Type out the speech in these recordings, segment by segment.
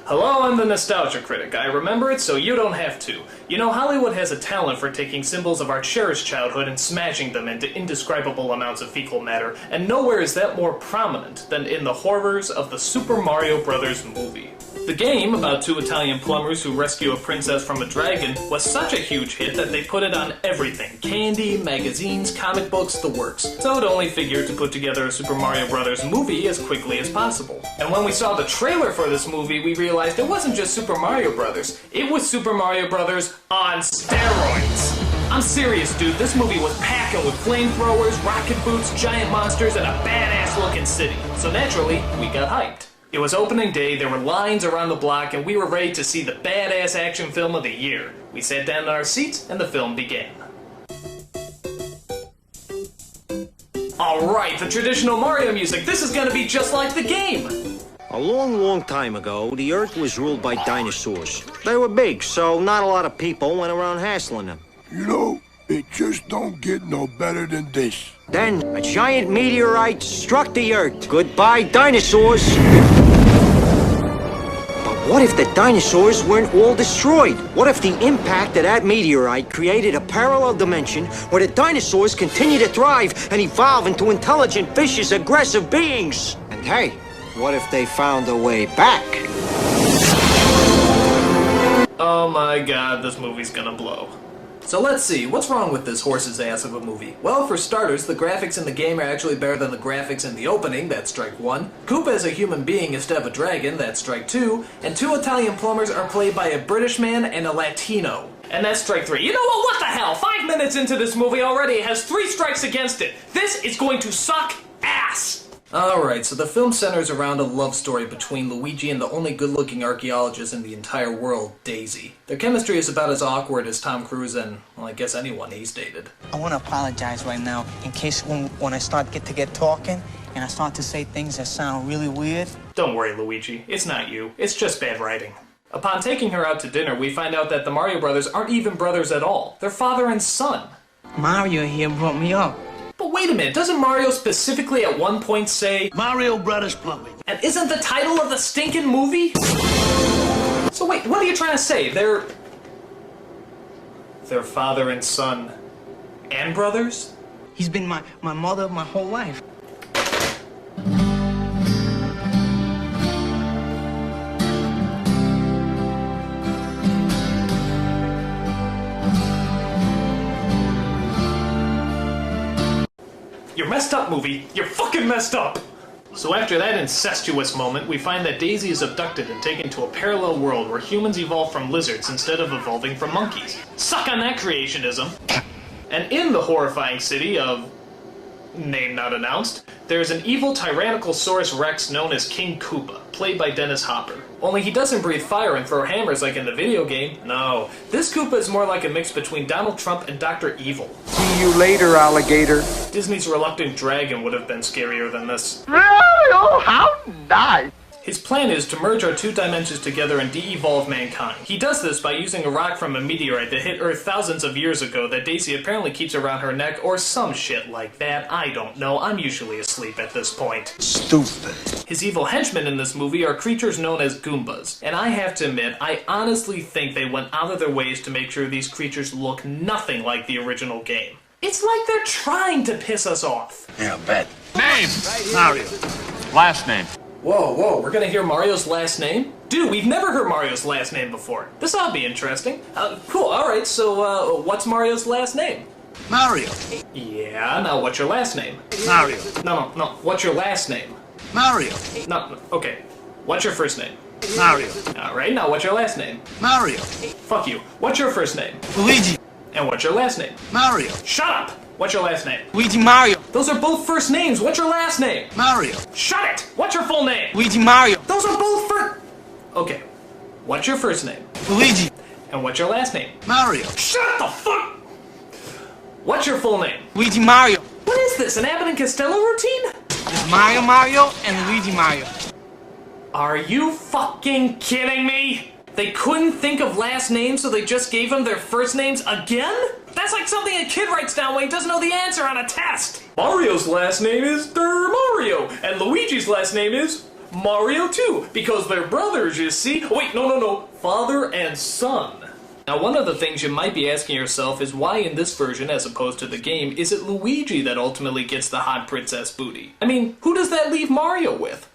Hello, I'm the Nostalgia Critic. I remember it so you don't have to. You know, Hollywood has a talent for taking symbols of our cherished childhood and smashing them into indescribable amounts of fecal matter, and nowhere is that more prominent than in the horrors of the Super Mario Bros. Movie. The game, about two Italian plumbers who rescue a princess from a dragon, was such a huge hit that they put it on everything. Candy, magazines, comic books, the works. So it only figured to put together a Super Mario Bros. Movie as quickly as possible. And when we saw the trailer for this movie, we realized it wasn't just Super Mario Bros. It was Super Mario Bros. On steroids. I'm serious, dude. This movie was packing with flamethrowers, rocket boots, giant monsters, and a badass-looking city. So naturally, we got hyped. It was opening day, there were lines around the block, and we were ready to see the badass action film of the year. We sat down in our seats, and the film began. Alright, the traditional Mario music. This is gonna be just like the game! A long, long time ago, the Earth was ruled by dinosaurs. They were big, so not a lot of people went around hassling them. You know, it just don't get no better than this. Then, a giant meteorite struck the Earth. Goodbye, dinosaurs! But what if the dinosaurs weren't all destroyed? What if the impact of that meteorite created a parallel dimension where the dinosaurs continue to thrive and evolve into intelligent, vicious, aggressive beings? And hey, what if they found a way back? Oh my god, this movie's gonna blow. So let's see, what's wrong with this horse's ass of a movie? Well, for starters, the graphics in the game are actually better than the graphics in the opening, that's strike one. Koopa as a human being instead of a dragon, that's strike two. And two Italian plumbers are played by a British man and a Latino. And that's strike three. You know what the hell? 5 minutes into this movie already, it has 3 strikes against it. This is going to suck ass! Alright, so the film centers around a love story between Luigi and the only good-looking archaeologist in the entire world, Daisy. Their chemistry is about as awkward as Tom Cruise and, well, I guess anyone he's dated. I want to apologize right now in case when I start to get talking and I start to say things that sound really weird. Don't worry, Luigi. It's not you. It's just bad writing. Upon taking her out to dinner, we find out that the Mario brothers aren't even brothers at all. They're father and son. Mario here brought me up. But wait a minute, doesn't Mario specifically at one point say, Mario Brothers Plumbing? And isn't the title of the stinking movie? So wait, what are you trying to say? They're father and son and brothers? He's been my mother my whole life. You're messed up, movie. You're fucking messed up! So after that incestuous moment, we find that Daisy is abducted and taken to a parallel world where humans evolve from lizards instead of evolving from monkeys. Suck on that creationism! And in the horrifying city of... name not announced, there is an evil Tyrannosaurus Rex known as King Koopa, played by Dennis Hopper. Only he doesn't breathe fire and throw hammers like in the video game. No, this Koopa is more like a mix between Donald Trump and Dr. Evil. See you later, alligator. Disney's Reluctant Dragon would have been scarier than this. Really? Oh, how nice! His plan is to merge our 2 dimensions together and de-evolve mankind. He does this by using a rock from a meteorite that hit Earth thousands of years ago that Daisy apparently keeps around her neck or some shit like that. I don't know. I'm usually asleep at this point. Stupid. His evil henchmen in this movie are creatures known as Goombas. And I have to admit, I honestly think they went out of their ways to make sure these creatures look nothing like the original game. It's like they're trying to piss us off. Yeah, I bet. Name? Mario. Last name? Whoa, we're gonna hear Mario's last name? Dude, we've never heard Mario's last name before. This ought to be interesting. Cool, alright, so, what's Mario's last name? Mario. Yeah, now what's your last name? Mario. No, what's your last name? Mario. No, okay. What's your first name? Mario. Alright, now what's your last name? Mario. Fuck you. What's your first name? Luigi. And what's your last name? Mario. Shut up! What's your last name? Luigi Mario. Those are both first names. What's your last name? Mario. Shut it! What's your full name? Luigi Mario. Those are both first... Okay. What's your first name? Luigi. And what's your last name? Mario. Shut the fuck... What's your full name? Luigi Mario. What is this, an Abbott and Costello routine? It's Mario and Luigi Mario. Are you fucking kidding me? They couldn't think of last names, so they just gave them their first names again? That's like something a kid writes down when he doesn't know the answer on a test. Mario's last name is Mario, and Luigi's last name is Mario too, because they're brothers, you see. Wait, no. Father and son. Now, one of the things you might be asking yourself is why in this version, as opposed to the game, is it Luigi that ultimately gets the hot princess booty? I mean, who does that leave Mario with?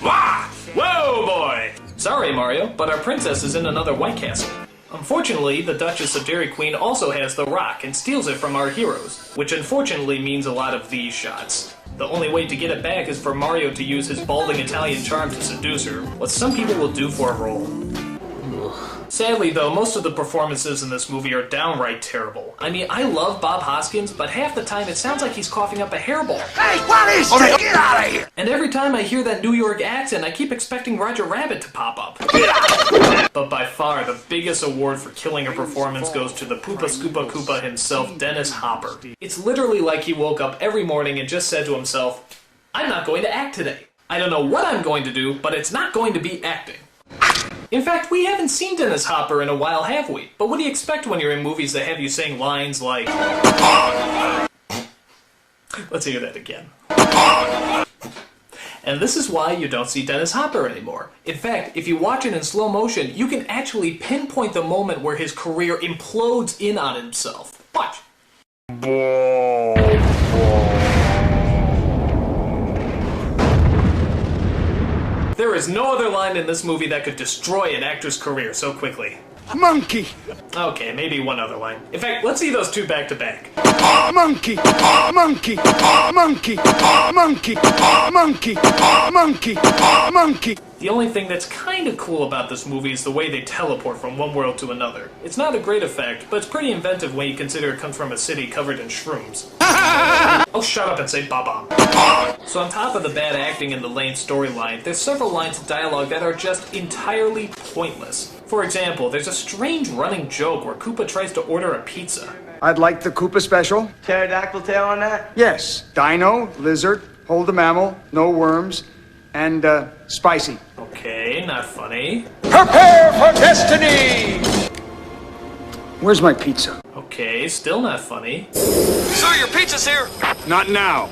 Wah! Whoa, boy! Sorry, Mario, but our princess is in another White Castle. Unfortunately, the Duchess of Dairy Queen also has the rock and steals it from our heroes, which unfortunately means a lot of these shots. The only way to get it back is for Mario to use his balding Italian charm to seduce her, what some people will do for a role. Sadly, though, most of the performances in this movie are downright terrible. I mean, I love Bob Hoskins, but half the time it sounds like he's coughing up a hairball. Hey, what is this? Get out of here! And every time I hear that New York accent, I keep expecting Roger Rabbit to pop up. But by far, the biggest award for killing a performance goes to the Poopa Scoopa Koopa himself, Dennis Hopper. It's literally like he woke up every morning and just said to himself, I'm not going to act today. I don't know what I'm going to do, but it's not going to be acting. In fact, we haven't seen Dennis Hopper in a while, have we? But what do you expect when you're in movies that have you saying lines like... Let's hear that again. And this is why you don't see Dennis Hopper anymore. In fact, if you watch it in slow motion, you can actually pinpoint the moment where his career implodes in on himself. Watch. There is no other line in this movie that could destroy an actor's career so quickly. Monkey! Okay, maybe one other line. In fact, let's see those two back to back. Monkey! Monkey! Monkey! Monkey! Monkey! Monkey! Monkey! The only thing that's kind of cool about this movie is the way they teleport from one world to another. It's not a great effect, but it's pretty inventive when you consider it comes from a city covered in shrooms. Oh, shut up and say ba-ba. So on top of the bad acting and the lame storyline, there's several lines of dialogue that are just entirely pointless. For example, there's a strange running joke where Koopa tries to order a pizza. I'd like the Koopa special. Pterodactyl tail on that? Yes. Dino, lizard, hold the mammal, no worms, and spicy. Okay, not funny. Prepare for destiny! Where's my pizza? Okay, still not funny. Sir, your pizza's here! Not now.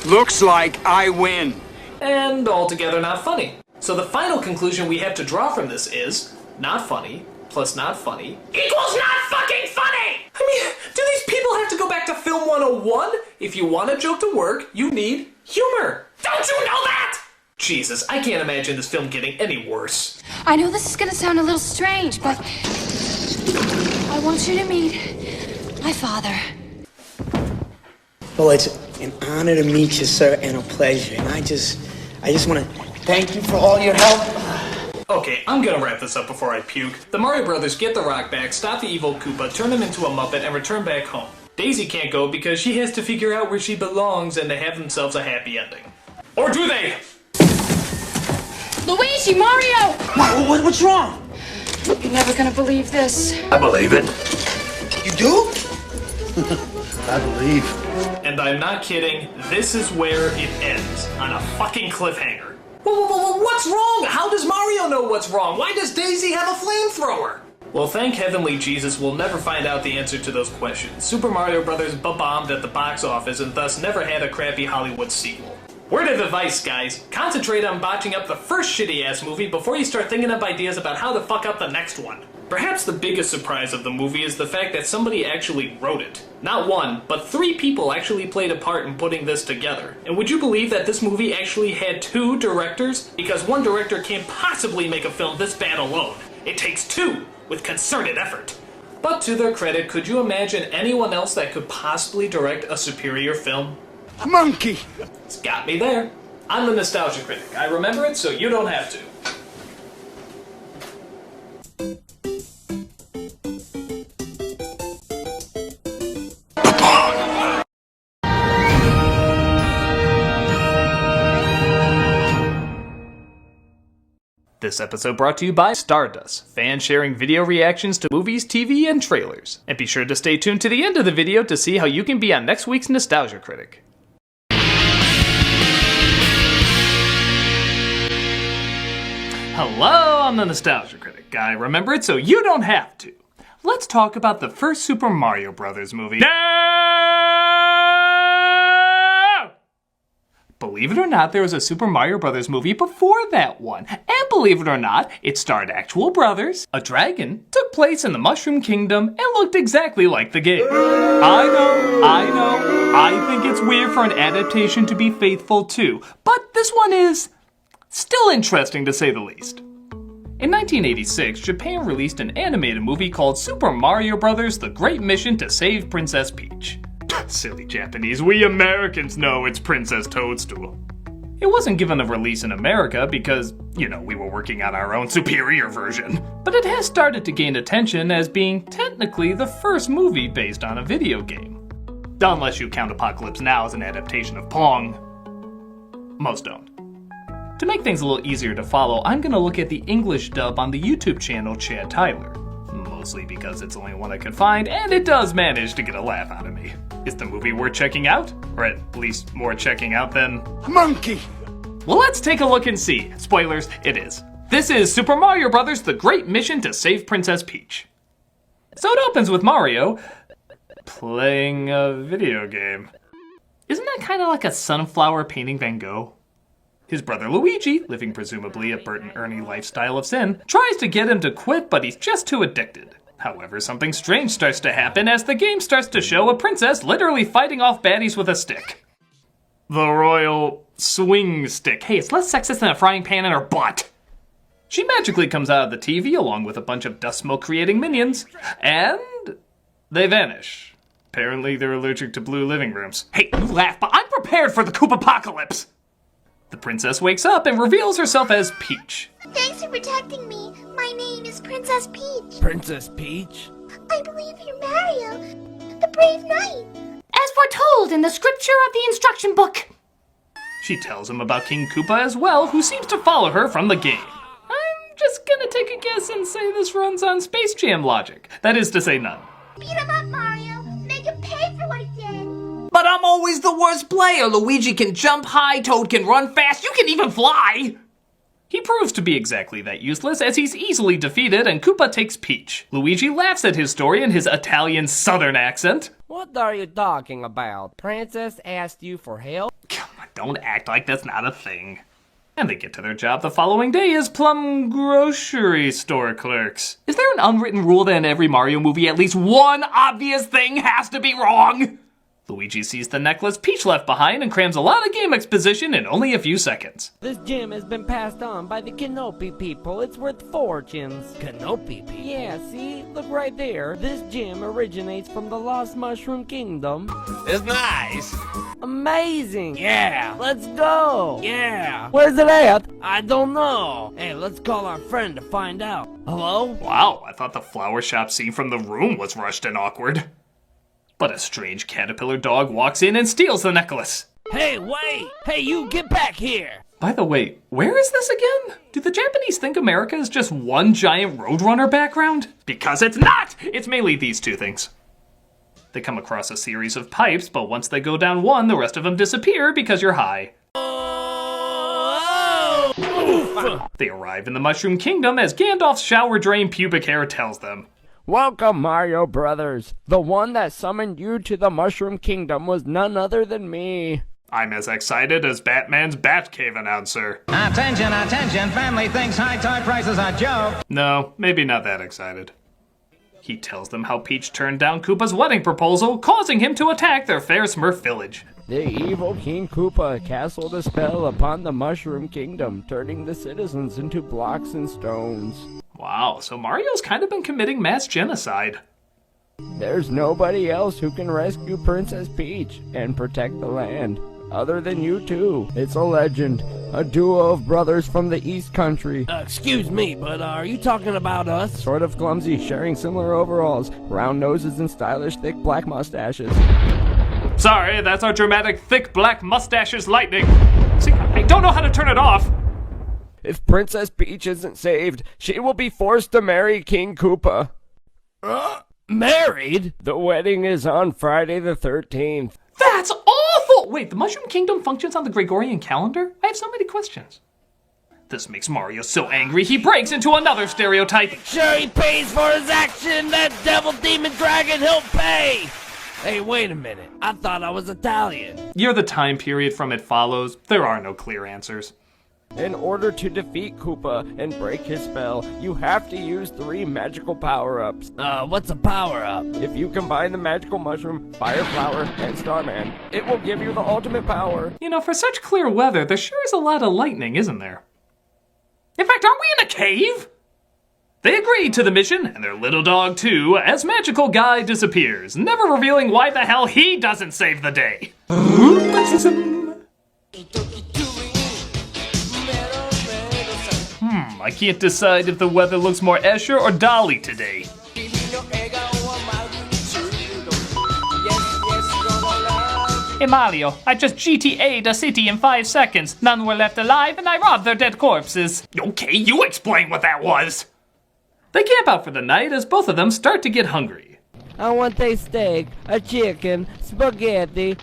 Looks like I win. And altogether not funny. So the final conclusion we have to draw from this is, not funny plus not funny equals not fucking funny! I mean, do these people have to go back to Film 101? If you want a joke to work, you need humor. Don't you know that? Jesus, I can't imagine this film getting any worse. I know this is gonna sound a little strange, but I want you to meet my father. Well, it's an honor to meet you, sir, and a pleasure. And I just want to thank you for all your help. Okay, I'm gonna wrap this up before I puke. The Mario Brothers get the rock back, stop the evil Koopa, turn him into a Muppet, and return back home. Daisy can't go because she has to figure out where she belongs and they have themselves a happy ending. Or do they? Luigi, Mario! What's wrong? You're never gonna believe this. I believe it. You do? I believe. And I'm not kidding, this is where it ends, on a fucking cliffhanger. Whoa, what's wrong? How does Mario know what's wrong? Why does Daisy have a flamethrower? Well, thank Heavenly Jesus, we'll never find out the answer to those questions. Super Mario Bros. Bombed at the box office and thus never had a crappy Hollywood sequel. Word of advice, guys. Concentrate on botching up the first shitty-ass movie before you start thinking up ideas about how to fuck up the next one. Perhaps the biggest surprise of the movie is the fact that somebody actually wrote it. Not one, but 3 people actually played a part in putting this together. And would you believe that this movie actually had 2 directors? Because one director can't possibly make a film this bad alone. It takes 2, with concerted effort. But to their credit, could you imagine anyone else that could possibly direct a superior film? Monkey! It's got me there. I'm the Nostalgia Critic. I remember it so you don't have to. This episode brought to you by Stardust, fans sharing video reactions to movies, TV, and trailers. And be sure to stay tuned to the end of the video to see how you can be on next week's Nostalgia Critic. Hello, I'm the Nostalgia Critic. I remember it so you don't have to. Let's talk about the first Super Mario Bros. Movie. No! Believe it or not, there was a Super Mario Bros. Movie before that one. And believe it or not, it starred actual brothers, a dragon, took place in the Mushroom Kingdom, and looked exactly like the game. I know, I think it's weird for an adaptation to be faithful too, but this one is still interesting to say the least. In 1986, Japan released an animated movie called Super Mario Bros. The Great Mission to Save Princess Peach. Silly Japanese, we Americans know it's Princess Toadstool. It wasn't given a release in America because, we were working on our own superior version. But it has started to gain attention as being technically the first movie based on a video game. Unless you count Apocalypse Now as an adaptation of Pong. Most don't. To make things a little easier to follow, I'm going to look at the English dub on the YouTube channel Chad Tyler. Mostly because it's the only one I could find, and it does manage to get a laugh out of me. Is the movie worth checking out? Or at least more checking out than... Monkey! Well, let's take a look and see. Spoilers, it is. This is Super Mario Bros. The Great Mission to Save Princess Peach. So it opens with Mario playing a video game. Isn't that kind of like a sunflower painting Van Gogh? His brother Luigi, living presumably a Bert and Ernie lifestyle of sin, tries to get him to quit, but he's just too addicted. However, something strange starts to happen as the game starts to show a princess literally fighting off baddies with a stick. The royal swing stick. Hey, it's less sexist than a frying pan in her butt. She magically comes out of the TV along with a bunch of dust smoke creating minions, and they vanish. Apparently they're allergic to blue living rooms. Hey, you laugh, but I'm prepared for the Koopa apocalypse. The princess wakes up and reveals herself as Peach. Thanks for protecting me. My name is Princess Peach. Princess Peach? I believe you're Mario, the brave knight. As foretold in the scripture of the instruction book. She tells him about King Koopa as well, who seems to follow her from the game. I'm just gonna take a guess and say this runs on Space Jam logic. That is to say none. Beat him up, Mario. Make him pay for what he did. But I'm always the worst player. Luigi can jump high, Toad can run fast, you can even fly! He proves to be exactly that useless as he's easily defeated and Koopa takes Peach. Luigi laughs at his story in his Italian southern accent. What are you talking about? Princess asked you for help? Come on, don't act like that's not a thing. And they get to their job the following day as plum grocery store clerks. Is there an unwritten rule that in every Mario movie at least one obvious thing has to be wrong? Luigi sees the necklace Peach left behind and crams a lot of game exposition in only a few seconds. This gem has been passed on by the Canopy people. It's worth fortunes. Canopy people? Yeah, see? Look right there. This gem originates from the Lost Mushroom Kingdom. It's nice. Amazing. Yeah. Let's go. Yeah. Where's it at? I don't know. Hey, let's call our friend to find out. Hello? Wow, I thought the flower shop scene from The Room was rushed and awkward. But a strange caterpillar dog walks in and steals the necklace. Hey, wait! Hey, you, get back here! By the way, where is this again? Do the Japanese think America is just one giant Roadrunner background? Because it's not! It's mainly these two things. They come across a series of pipes, but once they go down one, the rest of them disappear because you're high. They arrive in the Mushroom Kingdom as Gandalf's shower drain pubic hair tells them. Welcome, Mario Brothers. The one that summoned you to the Mushroom Kingdom was none other than me. I'm as excited as Batman's Batcave announcer. Attention, attention, family thinks high toy prices are joke. No, maybe not that excited. He tells them how Peach turned down Koopa's wedding proposal, causing him to attack their fair Smurf village. The evil King Koopa castled a spell upon the Mushroom Kingdom, turning the citizens into blocks and stones. Wow, so Mario's kind of been committing mass genocide. There's nobody else who can rescue Princess Peach and protect the land, other than you two. It's a legend, a duo of brothers from the East Country. Excuse me, but are you talking about us? Sort of clumsy, sharing similar overalls, round noses and stylish thick black mustaches. Sorry, that's our dramatic thick black mustaches lightning. See, I don't know how to turn it off. If Princess Peach isn't saved, she will be forced to marry King Koopa. Married? The wedding is on Friday the 13th. That's awful! Wait, the Mushroom Kingdom functions on the Gregorian calendar? I have so many questions. This makes Mario so angry he breaks into another stereotype. Sure he pays for his action, that devil demon dragon, he'll pay! Hey, wait a minute. I thought I was Italian. You're the time period from It Follows. There are no clear answers. In order to defeat Koopa and break his spell, you have to use 3 magical power-ups. What's a power-up? If you combine the magical mushroom, fire flower, and Starman, it will give you the ultimate power. You know, for such clear weather, there sure is a lot of lightning, isn't there? In fact, aren't we in a cave? They agree to the mission, and their little dog too, as Magical Guy disappears, never revealing why the hell he doesn't save the day. I can't decide if the weather looks more Escher or Dolly today. Hey Mario, I just GTA'd a city in 5 seconds. None were left alive and I robbed their dead corpses. Okay, you explain what that was. They camp out for the night as both of them start to get hungry. I want a steak, a chicken, spaghetti,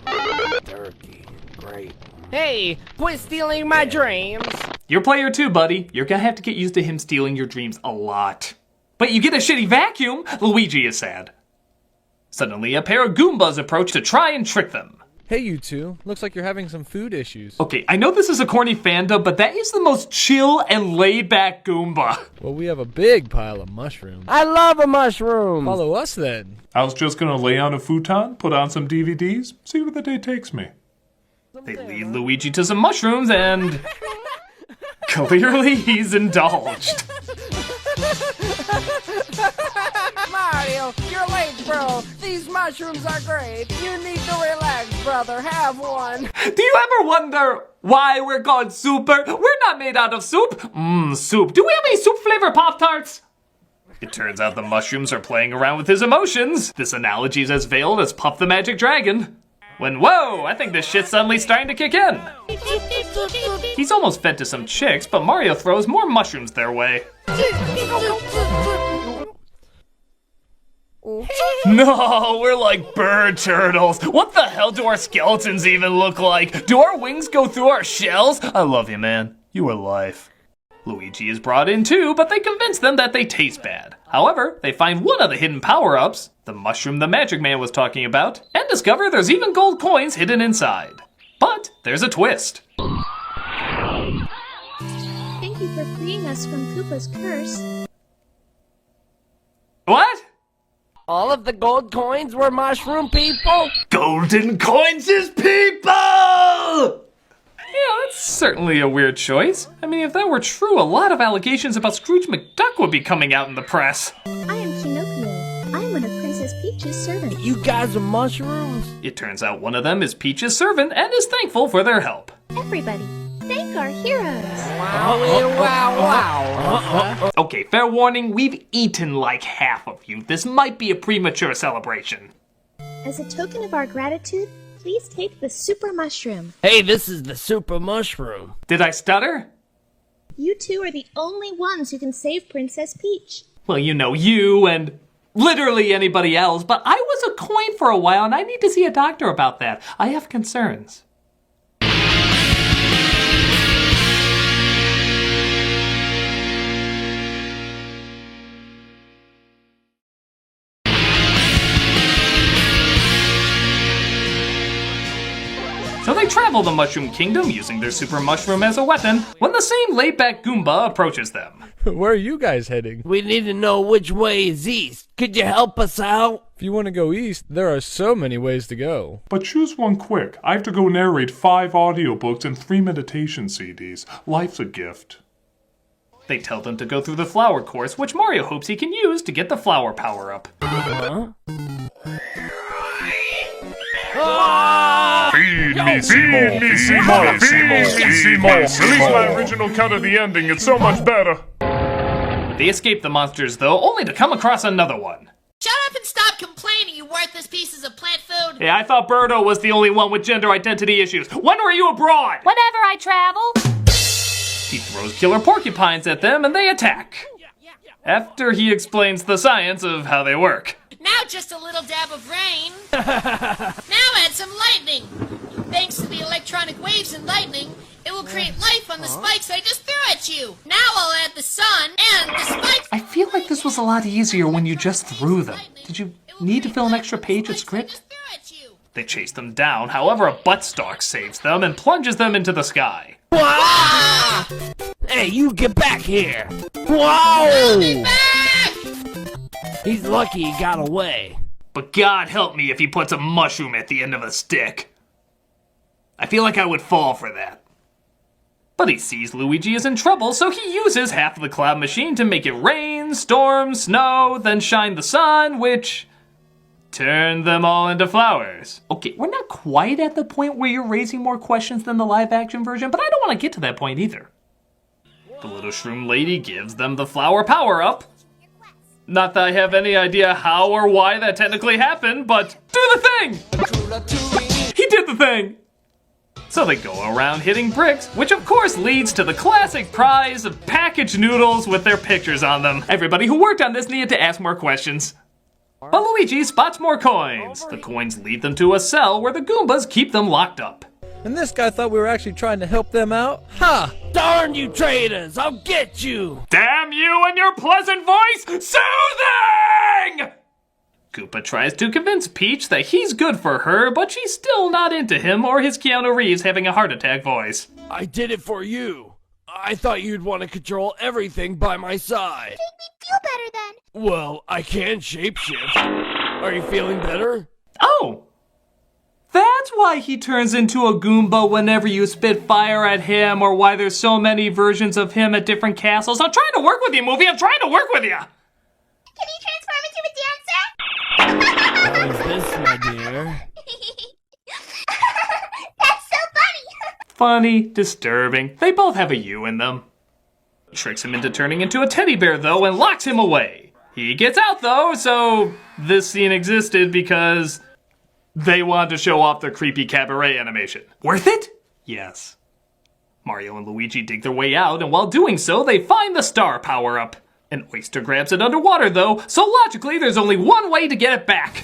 turkey. Great. Hey, quit stealing my dreams. You're player 2, buddy. You're gonna have to get used to him stealing your dreams a lot. But you get a shitty vacuum, Luigi is sad. Suddenly, a pair of Goombas approach to try and trick them. Hey, you two. Looks like you're having some food issues. Okay, I know this is a corny fandom, but that is the most chill and laid-back Goomba. Well, we have a big pile of mushrooms. I love a mushroom. Follow us, then. I was just gonna lay on a futon, put on some DVDs, see where the day takes me. They lead Luigi to some mushrooms and... clearly he's indulged. Mario, you're late, bro. These mushrooms are great. You need to relax, brother. Have one. Do you ever wonder why we're called Super? We're not made out of soup. Soup. Do we have any soup-flavored Pop-Tarts? It turns out the mushrooms are playing around with his emotions. This analogy is as veiled as Puff the Magic Dragon. When, whoa, I think this shit's suddenly starting to kick in. He's almost fed to some chicks, but Mario throws more mushrooms their way. No, we're like bird turtles. What the hell do our skeletons even look like? Do our wings go through our shells? I love you, man. You are life. Luigi is brought in too, but they convince them that they taste bad. However, they find one of the hidden power-ups, the mushroom the Magic Man was talking about, and discover there's even gold coins hidden inside. But there's a twist. Thank you for freeing us from Koopa's curse. What? All of the gold coins were mushroom people? Golden coins is people! Yeah, that's certainly a weird choice. I mean, if that were true, a lot of allegations about Scrooge McDuck would be coming out in the press. I am Pinocchio. I'm one of Princess Peach's servants. You guys are mushrooms? It turns out one of them is Peach's servant and is thankful for their help. Everybody, thank our heroes. Wow. Okay, fair warning, we've eaten like half of you. This might be a premature celebration. As a token of our gratitude, please take the super mushroom. Hey, this is the super mushroom. Did I stutter? You two are the only ones who can save Princess Peach. Well, you know, you and literally anybody else, but I was a coin for a while and I need to see a doctor about that. I have concerns. So they travel the Mushroom Kingdom using their super mushroom as a weapon when the same laid-back Goomba approaches them. Where are you guys heading? We need to know which way is east. Could you help us out? If you want to go east, there are so many ways to go. But choose one quick. I have to go narrate 5 audiobooks and 3 meditation CDs. Life's a gift. They tell them to go through the flower course, which Mario hopes he can use to get the flower power-up. Huh? Feed me, Seymour, Release my original cut of the ending, it's so much better. They escape the monsters, though, only to come across another one. Shut up and stop complaining, you worthless pieces of plant food! Yeah, I thought Birdo was the only one with gender identity issues. When were you abroad? Whenever I travel. He throws killer porcupines at them and they attack. After he explains the science of how they work. Now just a little dab of rain. Now add some lightning. Thanks to the electronic waves and lightning, it will create life on the spikes I just threw at you. Now I'll add the sun and the spikes. I feel like this was a lot easier when you just threw them. Did you Need to fill an extra page of script? They chase them down, however a buttstalk saves them and plunges them into the sky. Ah! Hey, you get back here! Whoa! He's lucky he got away. But God help me if he puts a mushroom at the end of a stick. I feel like I would fall for that. But he sees Luigi is in trouble, so he uses half of the cloud machine to make it rain, storm, snow, then shine the sun, which turned them all into flowers. Okay, we're not quite at the point where you're raising more questions than the live-action version, but I don't want to get to that point either. The little shroom lady gives them the flower power-up. Not that I have any idea how or why that technically happened, but do the thing! He did the thing! So they go around hitting bricks, which of course leads to the classic prize of packaged noodles with their pictures on them. Everybody who worked on this needed to ask more questions. But Luigi spots more coins. The coins lead them to a cell where the Goombas keep them locked up. And this guy thought we were actually trying to help them out? Ha! Darn you traitors! I'll get you! Damn you and your pleasant voice! Soothing! Koopa tries to convince Peach that he's good for her, but she's still not into him or his Keanu Reeves having a heart attack voice. I did it for you. I thought you'd want to control everything by my side. Make me feel better then. Well, I can shapeshift. Are you feeling better? Oh! That's why he turns into a Goomba whenever you spit fire at him, or why there's so many versions of him at different castles. I'm trying to work with you, movie! I'm trying to work with you! Can you transform into a dancer? How is this, my dear? That's so funny! Funny, disturbing. They both have a U in them. Tricks him into turning into a teddy bear, though, and locks him away. He gets out, though, so this scene existed because they wanted to show off their creepy cabaret animation. Worth it? Yes. Mario and Luigi dig their way out, and while doing so, they find the star power-up. An oyster grabs it underwater, though, so logically there's only one way to get it back.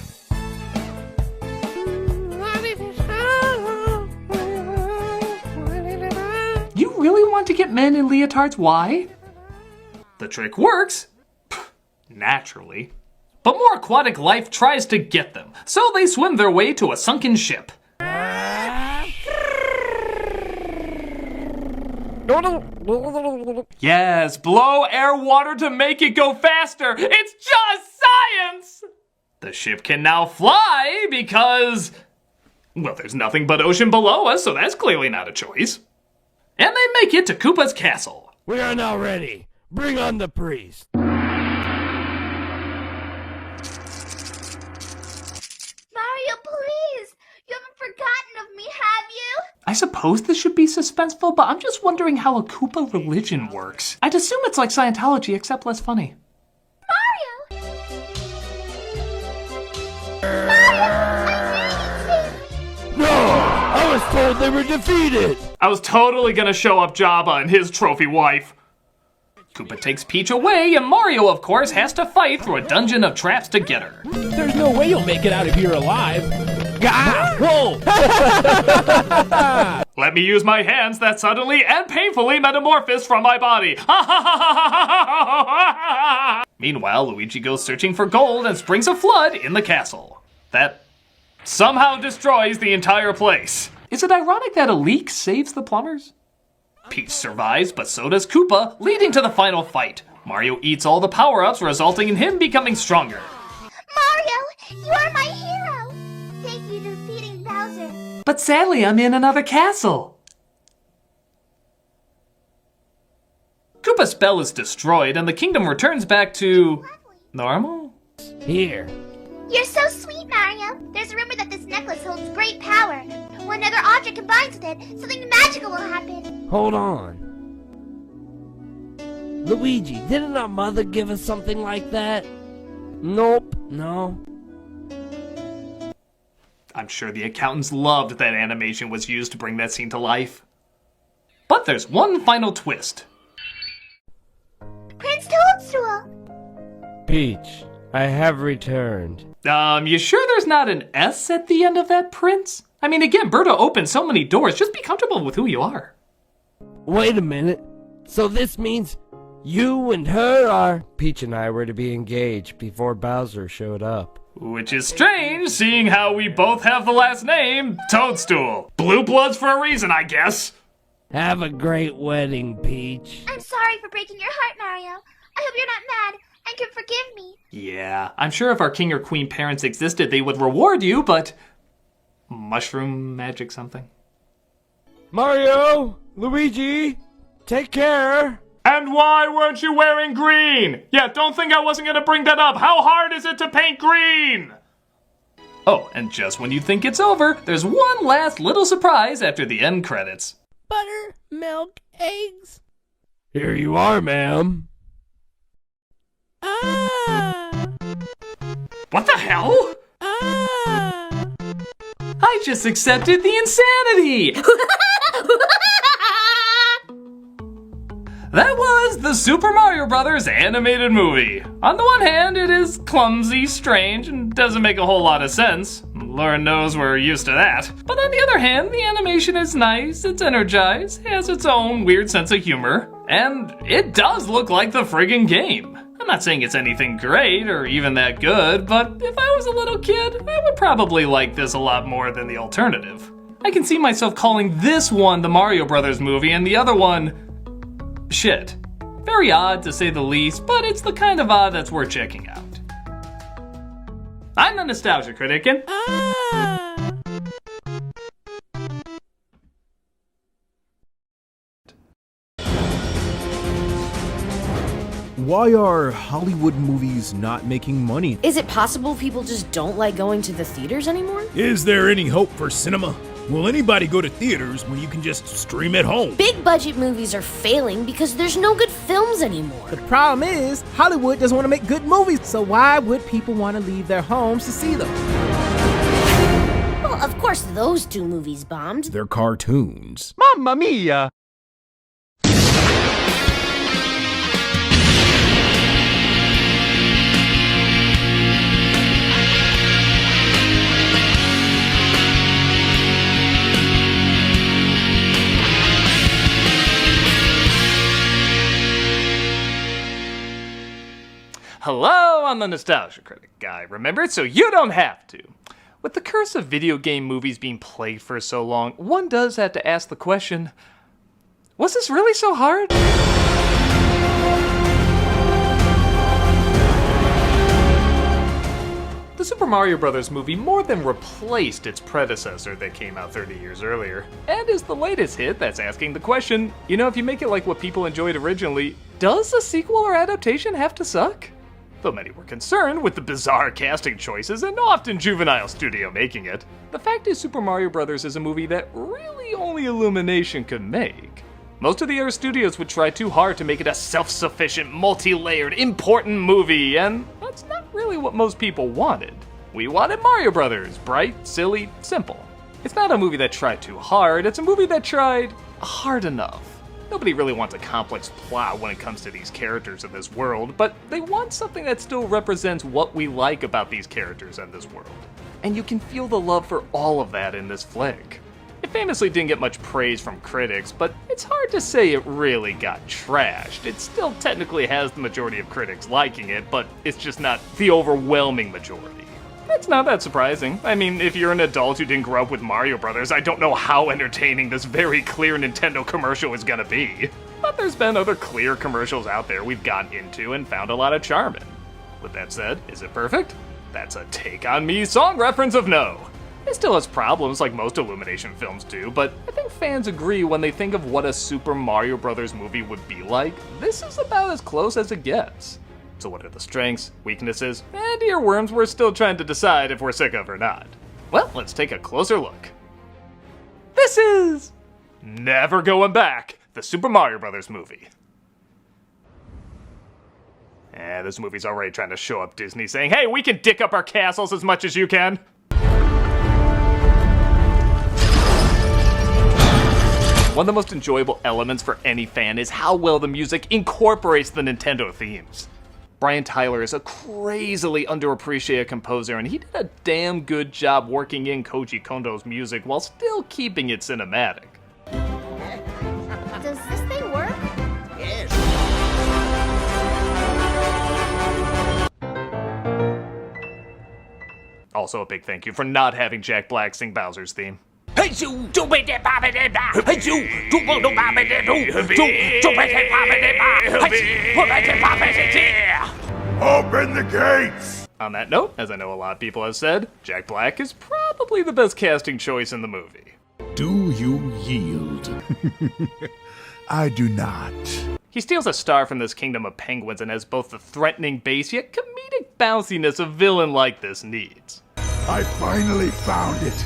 You really want to get men in leotards? Why? The trick works. Naturally. But more aquatic life tries to get them, so they swim their way to a sunken ship. Yes, blow air water to make it go faster. It's just science! The ship can now fly because, well, there's nothing but ocean below us, so that's clearly not a choice. And they make it to Koopa's castle. We are now ready. Bring on the priest. Mario, please! You haven't forgotten of me, have you? I suppose this should be suspenseful, but I'm just wondering how a Koopa religion works. I'd assume it's like Scientology, except less funny. Mario! Mario! No! I was told they were defeated! I was totally gonna show up Jabba and his trophy wife. Koopa takes Peach away, and Mario, of course, has to fight through a dungeon of traps to get her. There's no way you'll make it out of here alive. Ah! Whoa! Let me use my hands that suddenly and painfully metamorphosed from my body. Meanwhile, Luigi goes searching for gold and springs a flood in the castle. That somehow destroys the entire place. Is it ironic that a leak saves the plumbers? Peach survives, but so does Koopa, leading to the final fight. Mario eats all the power-ups, resulting in him becoming stronger. Mario, you are my hero! Thank you for defeating Bowser. But sadly, I'm in another castle. Koopa's spell is destroyed, and the kingdom returns back to normal? Here. You're so sweet, Mario. There's a rumor that this necklace holds great power. When another object combines with it, something magical will happen. Hold on. Luigi, didn't our mother give us something like that? Nope, no. I'm sure the accountants loved that animation was used to bring that scene to life. But there's one final twist. Prince Toadstool! Peach, I have returned. You sure there's not an S at the end of that, Prince? I mean, again, Berta opened so many doors. Just be comfortable with who you are. Wait a minute. So this means you and her are... Peach and I were to be engaged before Bowser showed up. Which is strange, seeing how we both have the last name, Toadstool. Blue bloods for a reason, I guess. Have a great wedding, Peach. I'm sorry for breaking your heart, Mario. I hope you're not mad and can forgive me. Yeah, I'm sure if our king or queen parents existed, they would reward you, but... mushroom magic something? Mario! Luigi! Take care! And why weren't you wearing green? Yeah, don't think I wasn't gonna bring that up. How hard is it to paint green? Oh, and just when you think it's over, there's one last little surprise after the end credits. Butter, milk, eggs. Here you are, ma'am. What the hell? I just accepted the insanity! That was the Super Mario Bros. Animated movie. On the one hand, it is clumsy, strange, and doesn't make a whole lot of sense. Lord knows we're used to that. But on the other hand, the animation is nice, it's energized, has its own weird sense of humor, and it does look like the friggin' game. I'm not saying it's anything great or even that good, but if I was a little kid, I would probably like this a lot more than the alternative. I can see myself calling this one the Mario Brothers movie and the other one shit. Very odd to say the least, but it's the kind of odd that's worth checking out. I'm the Nostalgia Critic, and why are Hollywood movies not making money? Is it possible people just don't like going to the theaters anymore? Is there any hope for cinema? Will anybody go to theaters when you can just stream at home? Big budget movies are failing because there's no good films anymore. The problem is, Hollywood doesn't want to make good movies, so why would people want to leave their homes to see them? Well, of course those two movies bombed. They're cartoons. Mamma mia! hello, I'm the Nostalgia Critic guy. Remember it so you don't have to. With the curse of video game movies being played for so long, one does have to ask the question, was this really so hard? The Super Mario Bros. Movie more than replaced its predecessor that came out 30 years earlier, and is the latest hit that's asking the question, you know, if you make it like what people enjoyed originally, does a sequel or adaptation have to suck? Though many were concerned with the bizarre casting choices and often juvenile studio making it, the fact is Super Mario Bros. Is a movie that really only Illumination could make. Most of the other studios would try too hard to make it a self-sufficient, multi-layered, important movie, and that's not really what most people wanted. We wanted Mario Brothers, bright, silly, simple. It's not a movie that tried too hard, it's a movie that tried hard enough. Nobody really wants a complex plot when it comes to these characters in this world, but they want something that still represents what we like about these characters and this world. And you can feel the love for all of that in this flick. It famously didn't get much praise from critics, but it's hard to say it really got trashed. It still technically has the majority of critics liking it, but it's just not the overwhelming majority. It's not that surprising. I mean, if you're an adult who didn't grow up with Mario Brothers, I don't know how entertaining this very clear Nintendo commercial is gonna be. But there's been other clear commercials out there we've gotten into and found a lot of charm in. With that said, is it perfect? That's a Take On Me song reference of no. It still has problems like most Illumination films do, but I think fans agree when they think of what a Super Mario Bros. Movie would be like, this is about as close as it gets. So what are the strengths, weaknesses, and earworms we're still trying to decide if we're sick of or not? Well, let's take a closer look. This is Never Going Back, the Super Mario Bros. Movie. This movie's already trying to show up Disney saying, hey, we can dick up our castles as much as you can. One of the most enjoyable elements for any fan is how well the music incorporates the Nintendo themes. Brian Tyler is a crazily underappreciated composer, and he did a damn good job working in Koji Kondo's music while still keeping it cinematic. Does this thing work? Yes. Also a big thank you for not having Jack Black sing Bowser's theme. Open the gates! On that note, as I know a lot of people have said, Jack Black is probably the best casting choice in the movie. Do you yield? I do not. He steals a star from this kingdom of penguins and has both the threatening base yet comedic bounciness a villain like this needs. I finally found it,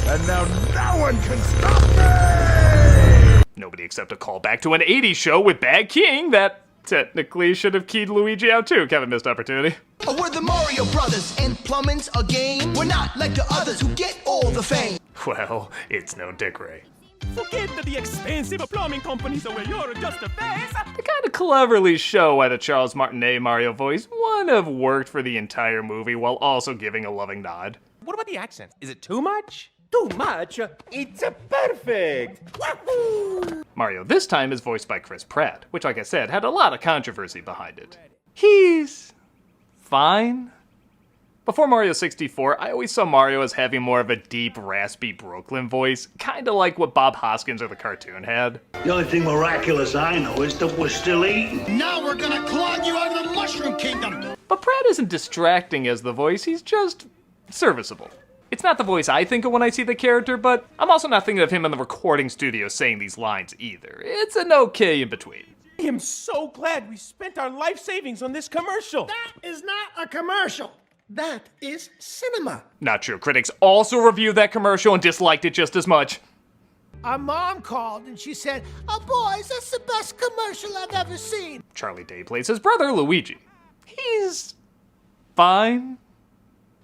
and now no one can stop me! Nobody except a callback to an 80s show with Bad King that technically should have keyed Luigi out too. Kevin missed opportunity. We're the Mario Brothers, and plumbing's a game. We're not like the others who get all the fame. Well, it's no Dick Ray. Forget the expensive plumbing companies where you're just a face. They kind of cleverly show why the Charles Martinet Mario voice wouldn't have worked for the entire movie while also giving a loving nod. What about the accent? Is it too much? Too much? It's perfect! Wahoo! Mario this time is voiced by Chris Pratt, which like I said, had a lot of controversy behind it. He's fine. Before Mario 64, I always saw Mario as having more of a deep, raspy Brooklyn voice, kinda like what Bob Hoskins or the cartoon had. The only thing miraculous I know is that we're still eating. Now we're gonna clog you out of the Mushroom Kingdom! But Pratt isn't distracting as the voice, he's just serviceable. It's not the voice I think of when I see the character, but I'm also not thinking of him in the recording studio saying these lines either. It's an okay in between. I am so glad we spent our life savings on this commercial. That is not a commercial. That is cinema. Not true. Critics also reviewed that commercial and disliked it just as much. Our mom called and she said, "Oh boys, that's the best commercial I've ever seen." Charlie Day plays his brother, Luigi. He's fine.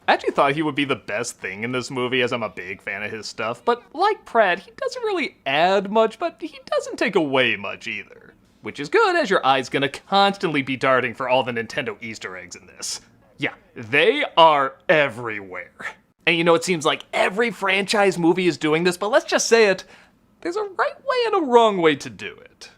I actually thought he would be the best thing in this movie as I'm a big fan of his stuff, but like Pratt, he doesn't really add much, but he doesn't take away much either. Which is good, as your eye's gonna constantly be darting for all the Nintendo Easter eggs in this. Yeah, they are everywhere. And you know, it seems like every franchise movie is doing this, but let's just say it, there's a right way and a wrong way to do it.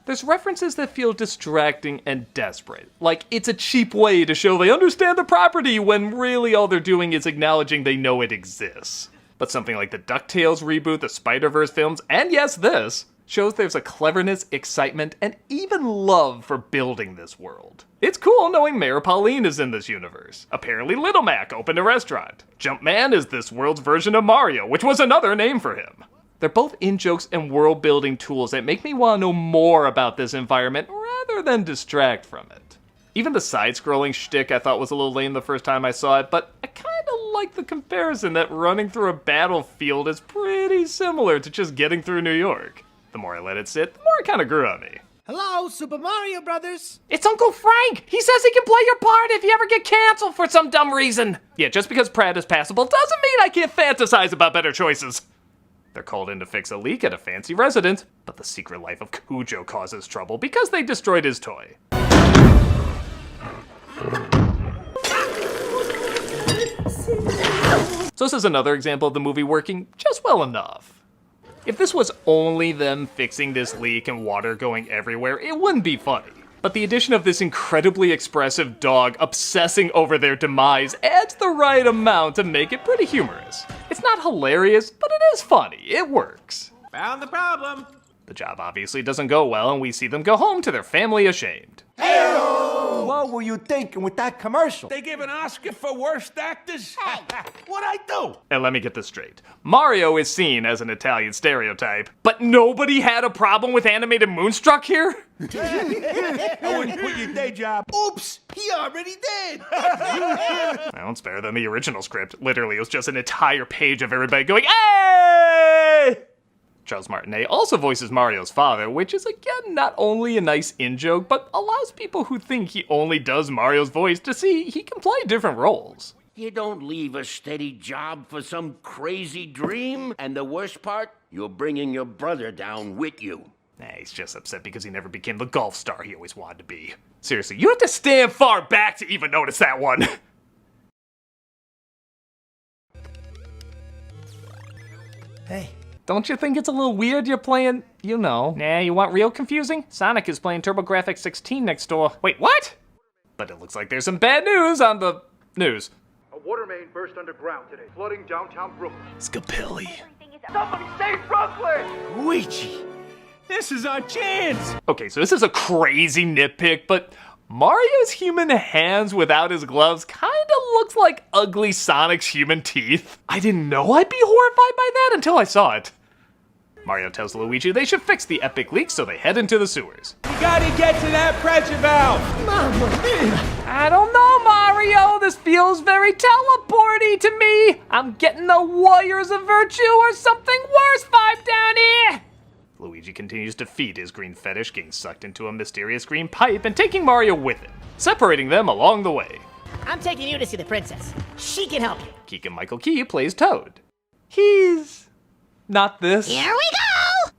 There's references that feel distracting and desperate, like it's a cheap way to show they understand the property when really all they're doing is acknowledging they know it exists. But something like the DuckTales reboot, the Spider-Verse films, and yes, this, shows there's a cleverness, excitement, and even love for building this world. It's cool knowing Mayor Pauline is in this universe. Apparently Little Mac opened a restaurant. Jumpman is this world's version of Mario, which was another name for him. They're both in-jokes and world-building tools that make me want to know more about this environment rather than distract from it. Even the side-scrolling shtick I thought was a little lame the first time I saw it, but I kinda like the comparison that running through a battlefield is pretty similar to just getting through New York. The more I let it sit, the more it kinda grew on me. Hello, Super Mario Brothers. It's Uncle Frank! He says he can play your part if you ever get canceled for some dumb reason! Yeah, just because Pratt is passable doesn't mean I can't fantasize about better choices. They're called in to fix a leak at a fancy residence, but the secret life of Cujo causes trouble because they destroyed his toy. So this is another example of the movie working just well enough. If this was only them fixing this leak and water going everywhere, it wouldn't be funny. But the addition of this incredibly expressive dog obsessing over their demise adds the right amount to make it pretty humorous. It's not hilarious, but it is funny. It works. Found the problem. The job obviously doesn't go well, and we see them go home to their family ashamed. What were you thinking with that commercial? They gave an Oscar for worst actors? Hey, what'd I do? And let me get this straight. Mario is seen as an Italian stereotype, but nobody had a problem with animated Moonstruck here? I wouldn't quit your day job. Oops, he already did. Well, it's better than the original script. Literally, it was just an entire page of everybody going, "Hey!" Charles Martinet also voices Mario's father, which is again not only a nice in-joke, but allows people who think he only does Mario's voice to see he can play different roles. You don't leave a steady job for some crazy dream. And the worst part, you're bringing your brother down with you. Nah, he's just upset because he never became the golf star he always wanted to be. Seriously, you have to stand far back to even notice that one. Hey. Don't you think it's a little weird you're playing, you know? Nah, you want real confusing? Sonic is playing TurboGrafx 16 next door. Wait, what? But it looks like there's some bad news on the news. A water main burst underground today, flooding downtown Brooklyn. Scapilli. Somebody save Brooklyn! Luigi, this is our chance! Okay, so this is a crazy nitpick, but Mario's human hands without his gloves kinda looks like ugly Sonic's human teeth. I didn't know I'd be horrified by that until I saw it. Mario tells Luigi they should fix the epic leak, so they head into the sewers. We gotta get to that pressure valve! Mamma mia! I don't know, Mario. This feels very teleporty to me. I'm getting the Warriors of Virtue or something worse vibe down here. Luigi continues to feed his green fetish, getting sucked into a mysterious green pipe and taking Mario with him, separating them along the way. I'm taking you to see the princess. She can help you. Keegan-Michael Key plays Toad. He's not this. Here we go!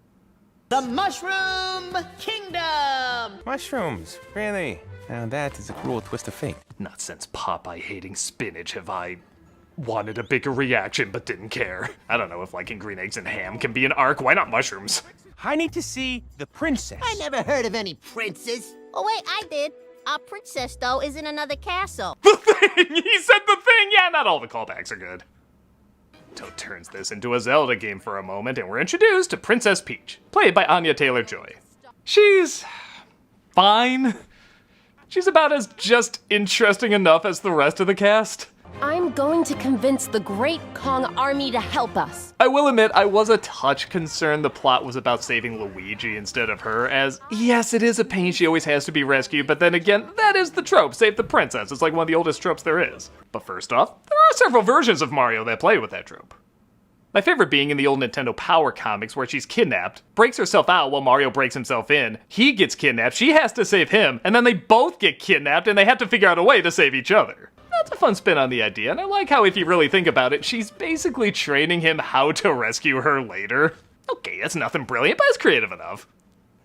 The Mushroom Kingdom! Mushrooms, really? Now that is a cruel twist of fate. Not since Popeye hating spinach have I wanted a bigger reaction but didn't care. I don't know if liking green eggs and ham can be an arc. Why not mushrooms? I need to see the princess. I never heard of any princess. Oh wait, I did. Our princess, though, is in another castle. The thing! He said the thing! Yeah, not all the callbacks are good. Toad turns this into a Zelda game for a moment, and we're introduced to Princess Peach, played by Anya Taylor-Joy. She's fine. She's about as just interesting enough as the rest of the cast. I'm going to convince the Great Kong Army to help us. I will admit, I was a touch concerned the plot was about saving Luigi instead of her, as, yes, it is a pain she always has to be rescued, but then again, that is the trope, save the princess. It's like one of the oldest tropes there is. But first off, there are several versions of Mario that play with that trope. My favorite being in the old Nintendo Power comics where she's kidnapped, breaks herself out while Mario breaks himself in, he gets kidnapped, she has to save him, and then they both get kidnapped and they have to figure out a way to save each other. That's a fun spin on the idea, and I like how if you really think about it, she's basically training him how to rescue her later. Okay, that's nothing brilliant, but it's creative enough.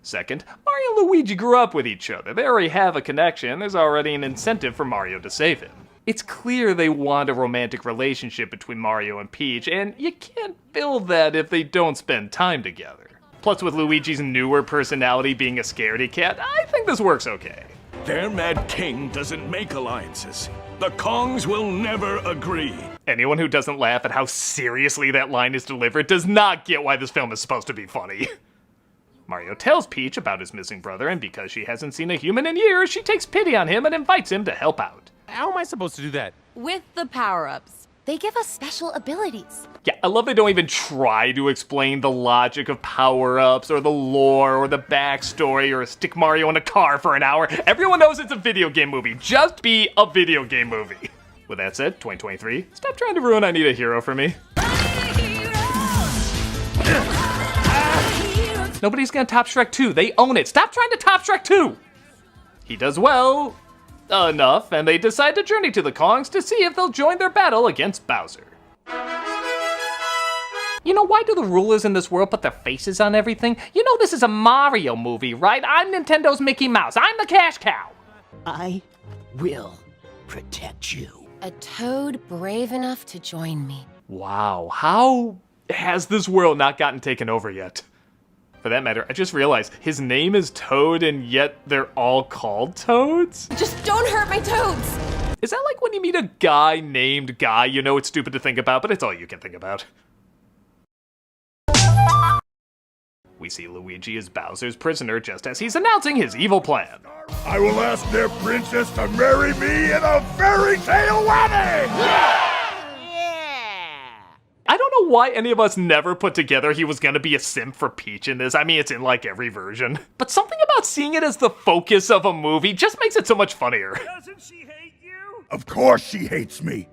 Second, Mario and Luigi grew up with each other. They already have a connection, there's already an incentive for Mario to save him. It's clear they want a romantic relationship between Mario and Peach, and you can't build that if they don't spend time together. Plus, with Luigi's newer personality being a scaredy cat, I think this works okay. Their mad king doesn't make alliances. The Kongs will never agree. Anyone who doesn't laugh at how seriously that line is delivered does not get why this film is supposed to be funny. Mario tells Peach about his missing brother, and because she hasn't seen a human in years, she takes pity on him and invites him to help out. How am I supposed to do that? With the power-ups. They give us special abilities. Yeah, I love they don't even try to explain the logic of power-ups, or the lore, or the backstory, or stick Mario in a car for an hour. Everyone knows it's a video game movie. Just be a video game movie. With that said, 2023, stop trying to ruin I Need a Hero for me. Nobody's gonna top Shrek 2. They own it. Stop trying to top Shrek 2! He does well enough, and they decide to journey to the Kongs to see if they'll join their battle against Bowser. You know, why do the rulers in this world put their faces on everything? You know this is a Mario movie, right? I'm Nintendo's Mickey Mouse. I'm the cash cow. I will protect you. A toad brave enough to join me. Wow, how has this world not gotten taken over yet? For that matter, I just realized his name is Toad and yet they're all called Toads? Just don't hurt my toads! Is that like when you meet a guy named Guy? You know it's stupid to think about, but it's all you can think about. We see Luigi as Bowser's prisoner just as he's announcing his evil plan. I will ask their princess to marry me in a fairy tale wedding! I don't know why any of us never put together he was gonna be a simp for Peach in this. I mean, it's in like every version. But something about seeing it as the focus of a movie just makes it so much funnier. Doesn't she hate you? Of course she hates me.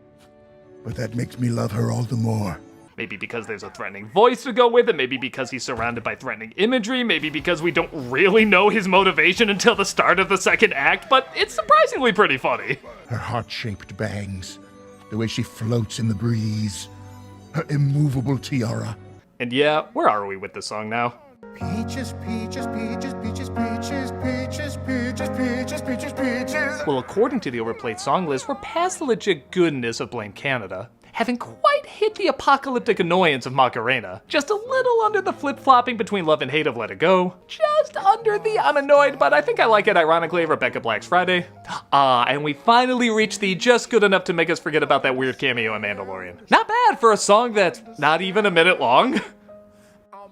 But that makes me love her all the more. Maybe because there's a threatening voice to go with it, maybe because he's surrounded by threatening imagery, maybe because we don't really know his motivation until the start of the second act, but it's surprisingly pretty funny. Her heart-shaped bangs, the way she floats in the breeze, her immovable tiara. And yeah, where are we with the song now? Peaches, peaches, peaches, peaches, peaches, peaches, peaches, peaches, peaches, peaches. Well, according to the overplayed song list, we're past the legit goodness of Blame Canada. haven't quite hit the apocalyptic annoyance of Macarena. Just a little under the flip-flopping between love and hate of Let It Go. Just under the I'm annoyed, but I think I like it ironically of Rebecca Black's Friday. And we finally reached the just good enough to make us forget about that weird cameo in Mandalorian. Not bad for a song that's not even a minute long.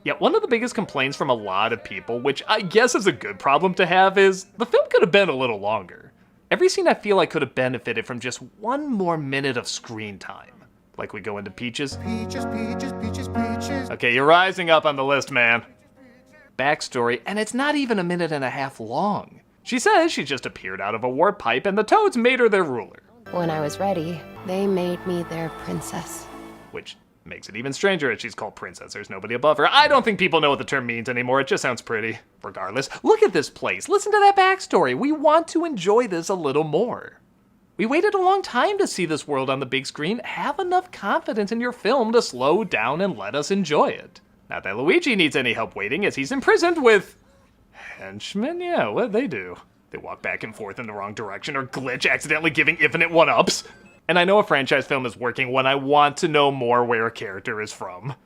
Yet one of the biggest complaints from a lot of people, which I guess is a good problem to have, is the film could have been a little longer. Every scene I feel like could have benefited from just one more minute of screen time. Like we go into Peaches. Peaches, peaches, peaches, peaches. Okay, you're rising up on the list, man. Backstory, and it's not even a minute and a half long. She says she just appeared out of a warp pipe and the Toads made her their ruler. When I was ready, they made me their princess. Which makes it even stranger that she's called princess. There's nobody above her. I don't think people know what the term means anymore. It just sounds pretty. Regardless, look at this place. Listen to that backstory. We want to enjoy this a little more. We waited a long time to see this world on the big screen. Have enough confidence in your film to slow down and let us enjoy it. Not that Luigi needs any help waiting, as he's imprisoned with henchmen? Yeah, what'd they do? They walk back and forth in the wrong direction or glitch, accidentally giving infinite one-ups. And I know a franchise film is working when I want to know more where a character is from.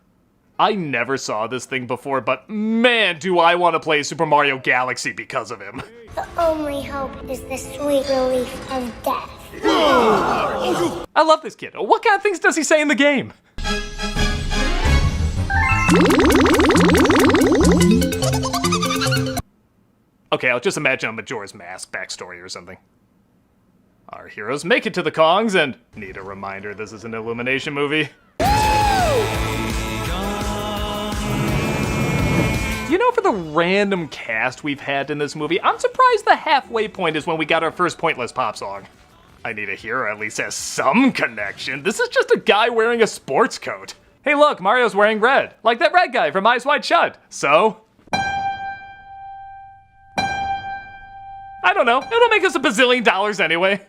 I never saw this thing before, but man, do I want to play Super Mario Galaxy because of him. The only hope is the sweet relief of death. I love this kid. What kind of things does he say in the game? Okay, I'll just imagine a Majora's Mask backstory or something. Our heroes make it to the Kongs and need a reminder this is an Illumination movie. You know, for the random cast we've had in this movie, I'm surprised the halfway point is when we got our first pointless pop song. I need a hero at least has some connection. This is just a guy wearing a sports coat. Hey look, Mario's wearing red, like that red guy from Eyes Wide Shut. So? I don't know, it'll make us $1 bazillion anyway.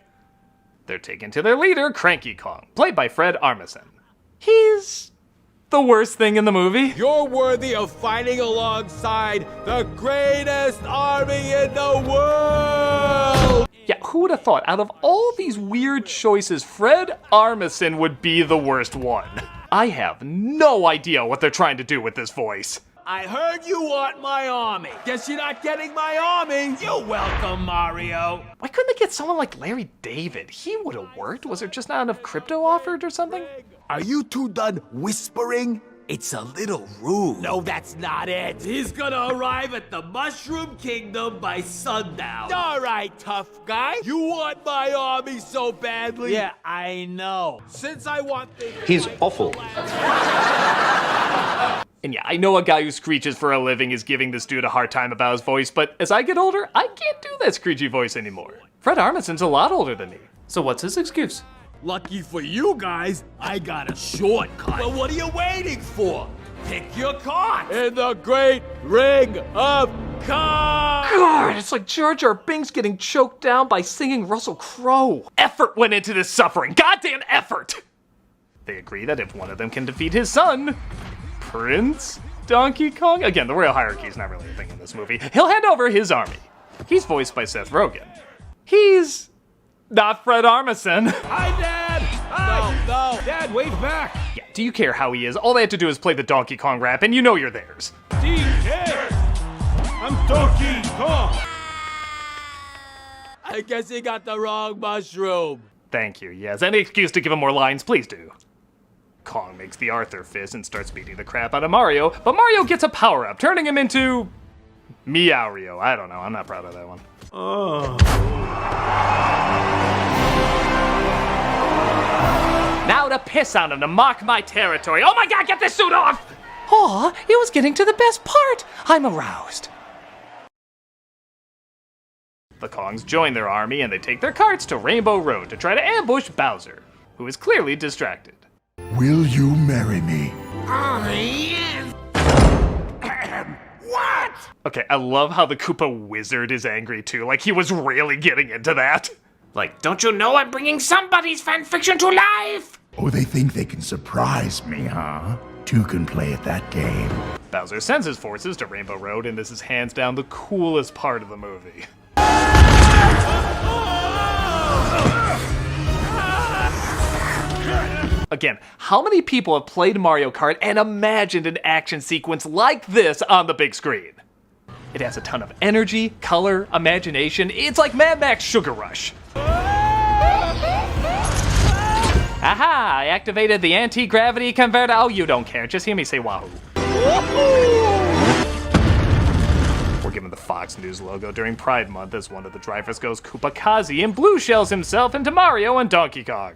They're taken to their leader, Cranky Kong, played by Fred Armisen. He's the worst thing in the movie. You're worthy of fighting alongside the greatest army in the world! Yeah, who would have thought out of all these weird choices, Fred Armisen would be the worst one? I have no idea what they're trying to do with this voice. I heard you want my army. Guess you're not getting my army. You're welcome, Mario. Why couldn't they get someone like Larry David? He would have worked. Was there just not enough crypto offered or something? Are you two done whispering? It's a little rude. No, that's not it. He's gonna arrive at the Mushroom Kingdom by sundown. All right, tough guy. You want my army so badly? Yeah, I know. Since I want things... He's awful. And yeah, I know a guy who screeches for a living is giving this dude a hard time about his voice, but as I get older, I can't do that screechy voice anymore. Fred Armisen's a lot older than me. So what's his excuse? Lucky for you guys, I got a shortcut. But what are you waiting for? Pick your card in the Great Ring of Kong! God, it's like Jar Jar Binks getting choked down by singing Russell Crowe. Effort went into this suffering. Goddamn effort! They agree that if one of them can defeat his son, Prince Donkey Kong? Again, the royal hierarchy is not really a thing in this movie. He'll hand over his army. He's voiced by Seth Rogen. He's not Fred Armisen. Hi, Dad! Hi! No, Dad, wait back! Yeah, do you care how he is? All they have to do is play the Donkey Kong rap, and you know you're theirs. DK! I'm Donkey Kong! I guess he got the wrong mushroom. Thank you, yes. Any excuse to give him more lines, please do. Kong makes the Arthur fist and starts beating the crap out of Mario, but Mario gets a power-up, turning him into... Meowrio. I don't know, I'm not proud of that one. Oh. Now to piss on him to mark my territory. Oh my god, get this suit off! Aw, it was getting to the best part. I'm aroused. The Kongs join their army and they take their carts to Rainbow Road to try to ambush Bowser, who is clearly distracted. Will you marry me? Oh, yes. What? Okay, I love how the Koopa Wizard is angry too, like he was really getting into that. Like, don't you know I'm bringing somebody's fanfiction to life? Oh, they think they can surprise me, huh? Two can play at that game. Bowser sends his forces to Rainbow Road, and this is hands down the coolest part of the movie. Again, how many people have played Mario Kart and imagined an action sequence like this on the big screen? It has a ton of energy, color, imagination. It's like Mad Max Sugar Rush. Aha! I activated the anti-gravity converter. Oh, you don't care. Just hear me say wahoo. We're given the Fox News logo during Pride Month as one of the drivers goes Koopa-Kazi and blue shells himself into Mario and Donkey Kong.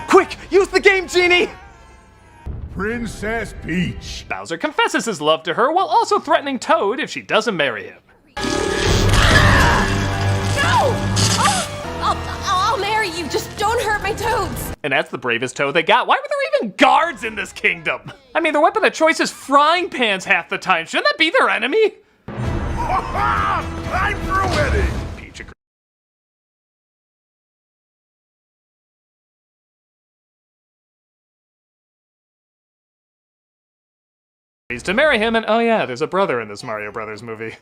Quick! Use the game, Genie! Princess Peach. Bowser confesses his love to her while also threatening Toad if she doesn't marry him. No! I'll marry you. Just don't hurt my toads. And that's the bravest Toad they got. Why were there even guards in this kingdom? I mean, their weapon of choice is frying pans half the time. Shouldn't that be their enemy? Time for a wedding. Peach agrees to marry him, and oh yeah, there's a brother in this Mario Brothers movie.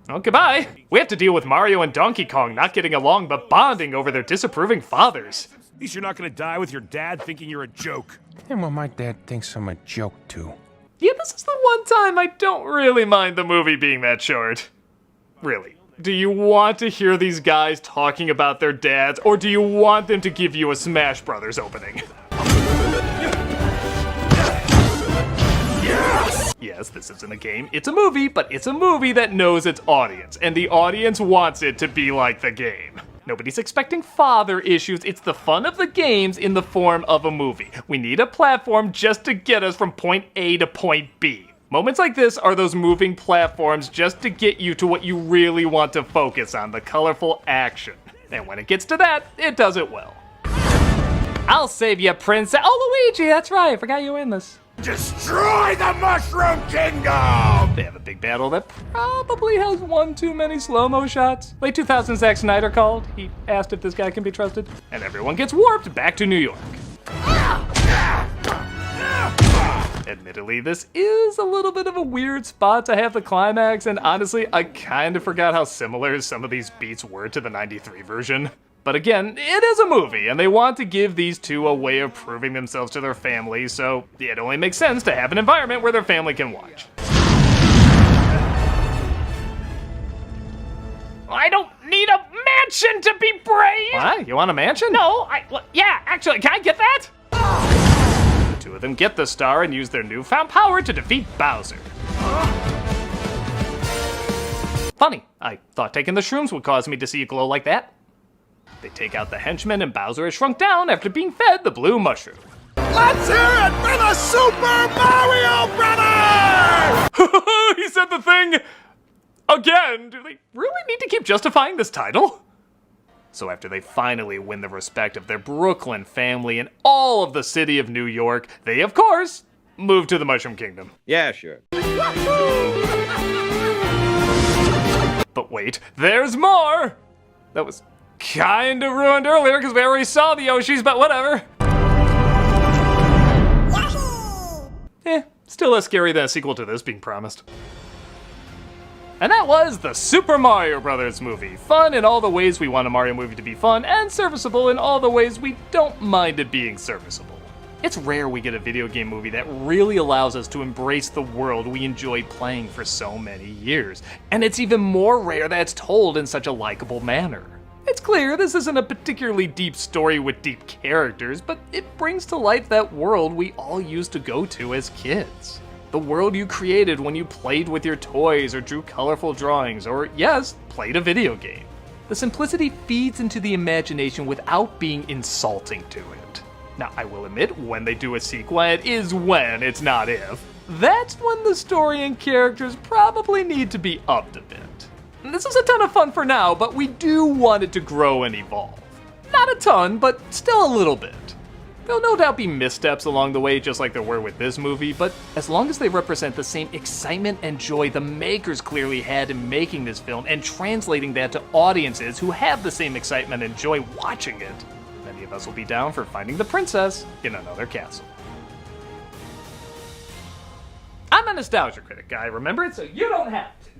Oh, goodbye. We have to deal with Mario and Donkey Kong not getting along, but bonding over their disapproving fathers. At least you're not gonna die with your dad thinking you're a joke. And well, my dad thinks I'm a joke, too. Yeah, this is the one time I don't really mind the movie being that short. Really. Do you want to hear these guys talking about their dads, or do you want them to give you a Smash Brothers opening? Yes, this isn't a game, it's a movie, but it's a movie that knows its audience, and the audience wants it to be like the game. Nobody's expecting father issues, it's the fun of the games in the form of a movie. We need a platform just to get us from point A to point B. Moments like this are those moving platforms just to get you to what you really want to focus on, the colorful action. And when it gets to that, it does it well. I'll save you, Princess. Oh, Luigi, that's right, I forgot you were in this. Destroy the Mushroom Kingdom! They have a big battle that probably has one too many slow-mo shots. Late 2000s, Zack Snyder called. He asked if this guy can be trusted. And everyone gets warped back to New York. Admittedly, this is a little bit of a weird spot to have the climax, and honestly, I kind of forgot how similar some of these beats were to the '93 version. But again, it is a movie, and they want to give these two a way of proving themselves to their family, so it only makes sense to have an environment where their family can watch. I don't need a mansion to be brave! What? You want a mansion? No, yeah, actually, can I get that? The two of them get the star and use their newfound power to defeat Bowser. Funny, I thought taking the shrooms would cause me to see you glow like that. They take out the henchman and Bowser is shrunk down after being fed the blue mushroom. Let's hear it for the Super Mario Brothers! He said the thing again. Do they really need to keep justifying this title? So after they finally win the respect of their Brooklyn family and all of the city of New York, they, of course, move to the Mushroom Kingdom. Yeah, sure. But wait, there's more! That was kinda ruined earlier because we already saw the Yoshis, but whatever. Still less scary than a sequel to this being promised. And that was the Super Mario Brothers movie. Fun in all the ways we want a Mario movie to be fun, and serviceable in all the ways we don't mind it being serviceable. It's rare we get a video game movie that really allows us to embrace the world we enjoyed playing for so many years. And it's even more rare that it's told in such a likable manner. It's clear this isn't a particularly deep story with deep characters, but it brings to life that world we all used to go to as kids. The world you created when you played with your toys or drew colorful drawings or, yes, played a video game. The simplicity feeds into the imagination without being insulting to it. Now, I will admit, when they do a sequel, and it is when, it's not if, that's when the story and characters probably need to be upped a bit. This is a ton of fun for now, but we do want it to grow and evolve. Not a ton, but still a little bit. There'll no doubt be missteps along the way, just like there were with this movie, but as long as they represent the same excitement and joy the makers clearly had in making this film and translating that to audiences who have the same excitement and joy watching it, many of us will be down for finding the princess in another castle. I'm a nostalgia critic guy, remember it, so you don't have to.